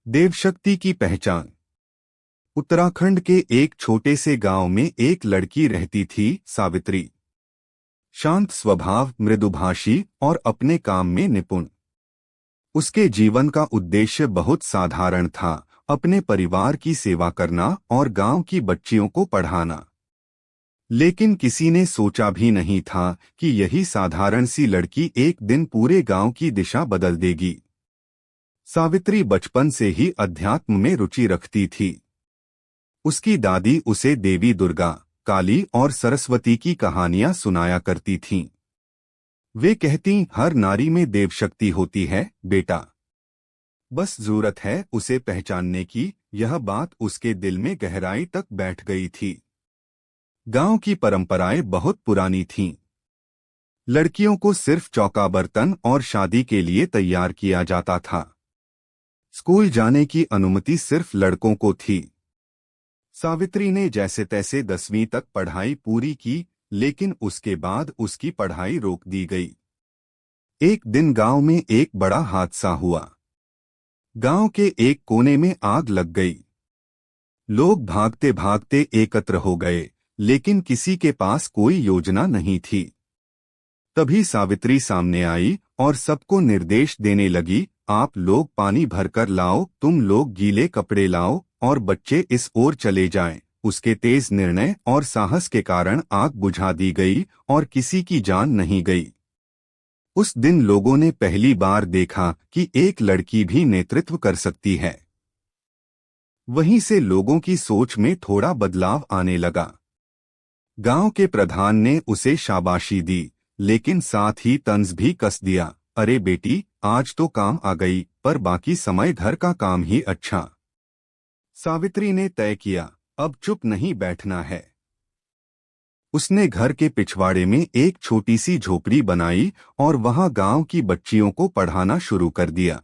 देवशक्ति की पहचान। उत्तराखंड के एक छोटे से गांव में एक लड़की रहती थी, सावित्री। शांत स्वभाव, मृदुभाषी और अपने काम में निपुण। उसके जीवन का उद्देश्य बहुत साधारण था, अपने परिवार की सेवा करना और गांव की बच्चियों को पढ़ाना। लेकिन किसी ने सोचा भी नहीं था कि यही साधारण सी लड़की एक दिन पूरे गांव की दिशा बदल देगी। सावित्री बचपन से ही अध्यात्म में रुचि रखती थी। उसकी दादी उसे देवी दुर्गा, काली और सरस्वती की कहानियां सुनाया करती थीं। वे कहती, हर नारी में देवशक्ति होती है बेटा, बस जरूरत है उसे पहचानने की। यह बात उसके दिल में गहराई तक बैठ गई थी। गांव की परंपराएं बहुत पुरानी थीं। लड़कियों को सिर्फ चौका बर्तन और शादी के लिए तैयार किया जाता था। स्कूल जाने की अनुमति सिर्फ लड़कों को थी। सावित्री ने जैसे तैसे 10वीं तक पढ़ाई पूरी की, लेकिन उसके बाद उसकी पढ़ाई रोक दी गई। एक दिन गांव में एक बड़ा हादसा हुआ। गांव के एक कोने में आग लग गई। लोग भागते भागते एकत्र हो गए, लेकिन किसी के पास कोई योजना नहीं थी। तभी सावित्री सामने आई और सबको निर्देश देने लगी, आप लोग पानी भरकर लाओ, तुम लोग गीले कपड़े लाओ और बच्चे इस ओर चले जाएं। उसके तेज निर्णय और साहस के कारण आग बुझा दी गई और किसी की जान नहीं गई। उस दिन लोगों ने पहली बार देखा कि एक लड़की भी नेतृत्व कर सकती है। वहीं से लोगों की सोच में थोड़ा बदलाव आने लगा। गांव के प्रधान ने उसे शाबाशी दी, लेकिन साथ ही तंज भी कस दिया, अरे बेटी, आज तो काम आ गई, पर बाकी समय घर का काम ही अच्छा। सावित्री ने तय किया, अब चुप नहीं बैठना है। उसने घर के पिछवाड़े में एक छोटी सी झोपड़ी बनाई और वहां गांव की बच्चियों को पढ़ाना शुरू कर दिया।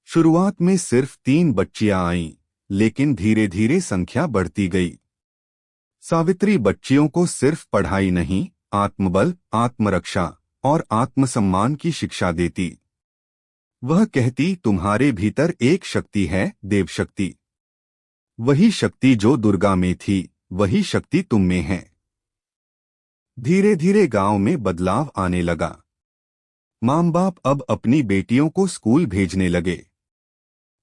शुरुआत में सिर्फ 3 बच्चियां आईं, लेकिन धीरे धीरे संख्या बढ़ती गई। सावित्री बच्चियों को सिर्फ पढ़ाई नहीं, आत्मबल, आत्मरक्षा और आत्मसम्मान की शिक्षा देती। वह कहती, तुम्हारे भीतर एक शक्ति है, देवशक्ति। वही शक्ति जो दुर्गा में थी, वही शक्ति तुम में है। धीरे धीरे गांव में बदलाव आने लगा। माँ बाप अब अपनी बेटियों को स्कूल भेजने लगे।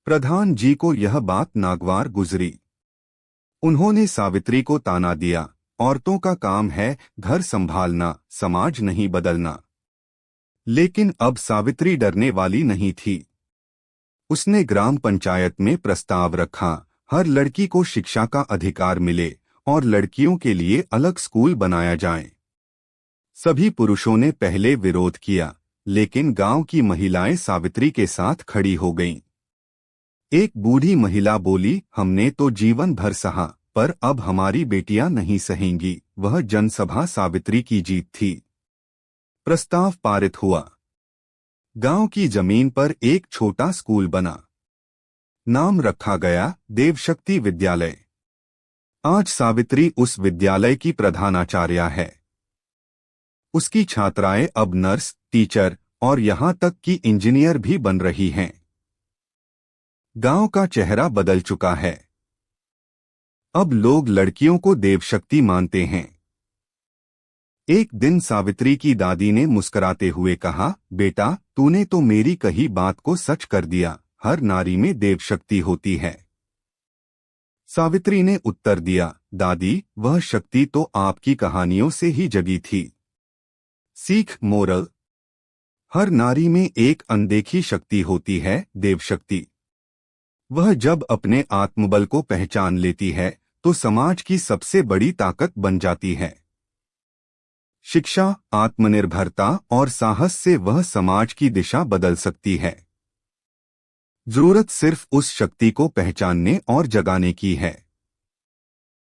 प्रधान जी को यह बात नागवार गुजरी। उन्होंने सावित्री को ताना दिया, औरतों का काम है घर संभालना, समाज नहीं बदलना। लेकिन अब सावित्री डरने वाली नहीं थी। उसने ग्राम पंचायत में प्रस्ताव रखा, हर लड़की को शिक्षा का अधिकार मिले और लड़कियों के लिए अलग स्कूल बनाया जाए। सभी पुरुषों ने पहले विरोध किया, लेकिन गांव की महिलाएं सावित्री के साथ खड़ी हो गईं। एक बूढ़ी महिला बोली, हमने तो जीवन भर सहा, पर अब हमारी बेटियां नहीं सहेंगी। वह जनसभा सावित्री की जीत थी। प्रस्ताव पारित हुआ। गांव की जमीन पर एक छोटा स्कूल बना। नाम रखा गया देवशक्ति विद्यालय। आज सावित्री उस विद्यालय की प्रधानाचार्या है। उसकी छात्राएं अब नर्स, टीचर और यहां तक कि इंजीनियर भी बन रही हैं। गांव का चेहरा बदल चुका है। अब लोग लड़कियों को देवशक्ति मानते हैं। एक दिन सावित्री की दादी ने मुस्कुराते हुए कहा, बेटा, तूने तो मेरी कही बात को सच कर दिया, हर नारी में देवशक्ति होती है। सावित्री ने उत्तर दिया, दादी, वह शक्ति तो आपकी कहानियों से ही जगी थी। सीख, मोरल, हर नारी में एक अनदेखी शक्ति होती है, देवशक्ति। वह जब अपने आत्मबल को पहचान लेती है तो समाज की सबसे बड़ी ताकत बन जाती है। शिक्षा, आत्मनिर्भरता और साहस से वह समाज की दिशा बदल सकती है। जरूरत सिर्फ उस शक्ति को पहचानने और जगाने की है।